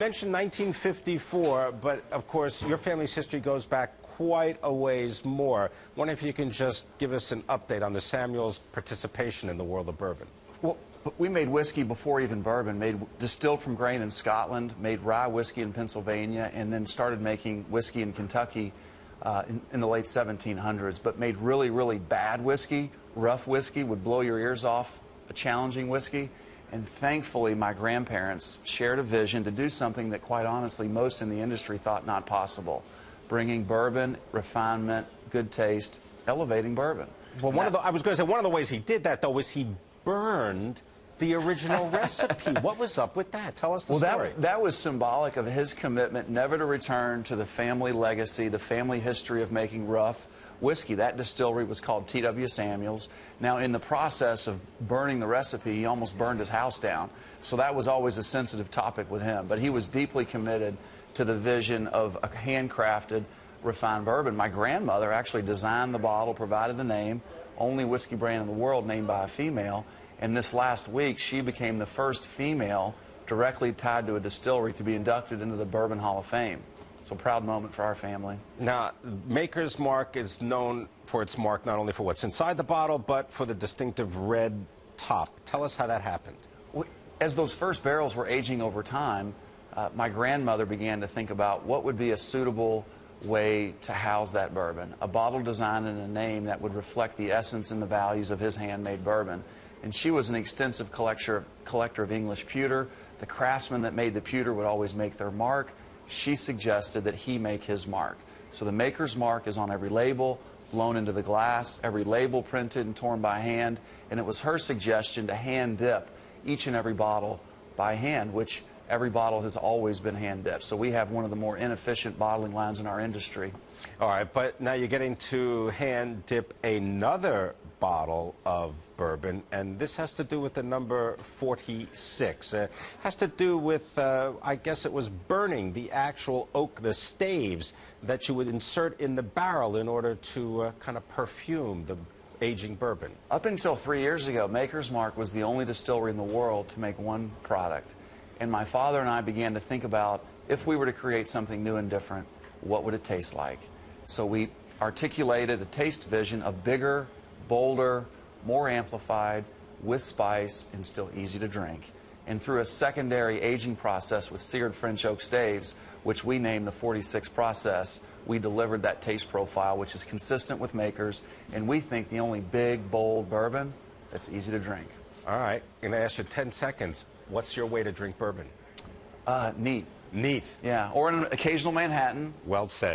Mentioned 1954, but of course your family's history goes back quite a ways more. Wonder if you can just give us an update on the Samuels' participation in the world of bourbon. Well, we made whiskey before even bourbon, distilled from grain in Scotland, made rye whiskey in Pennsylvania, and then started making whiskey in Kentucky in the late 1700s, but made really, really bad whiskey. Rough whiskey would blow your ears off, a challenging whiskey. And thankfully, my grandparents shared a vision to do something that, quite honestly, most in the industry thought not possible. Bringing bourbon, refinement, good taste, elevating bourbon. Well, I was going to say, one of the ways he did that, though, was he burned the original recipe. What was up with that? Tell us the story. That was symbolic of his commitment never to return to the family legacy, the family history of making rough whiskey. That distillery was called T.W. Samuels. Now, in the process of burning the recipe, he almost burned his house down. So that was always a sensitive topic with him. But he was deeply committed to the vision of a handcrafted, refined bourbon. My grandmother actually designed the bottle, provided the name, only whiskey brand in the world named by a female. And this last week, she became the first female directly tied to a distillery to be inducted into the Bourbon Hall of Fame. So proud moment for our family. Now, Maker's Mark is known for its mark not only for what's inside the bottle, but for the distinctive red top. Tell us how that happened. As those first barrels were aging over time, my grandmother began to think about what would be a suitable way to house that bourbon. A bottle design and a name that would reflect the essence and the values of his handmade bourbon. And she was an extensive collector of English pewter. The craftsmen that made the pewter would always make their mark. She suggested that he make his mark. So the Maker's Mark is on every label, blown into the glass, every label printed and torn by hand, and it was her suggestion to hand dip each and every bottle by hand, which every bottle has always been hand dipped. So we have one of the more inefficient bottling lines in our industry. All right, but now you're getting to hand dip another bottle of bourbon, and this has to do with the number 46. Has to do with, I guess it was burning the actual oak, the staves that you would insert in the barrel in order to kind of perfume the aging bourbon. Up until 3 years ago, Maker's Mark was the only distillery in the world to make one product. And my father and I began to think about, if we were to create something new and different, what would it taste like? So we articulated a taste vision of bigger, bolder, more amplified, with spice, and still easy to drink. And through a secondary aging process with seared French oak staves, which we named the 46 process, we delivered that taste profile, which is consistent with Maker's, and we think the only big, bold bourbon that's easy to drink. All right, I'm going to ask you 10 seconds. What's your way to drink bourbon? Neat. Neat. Yeah, or an occasional Manhattan. Well said.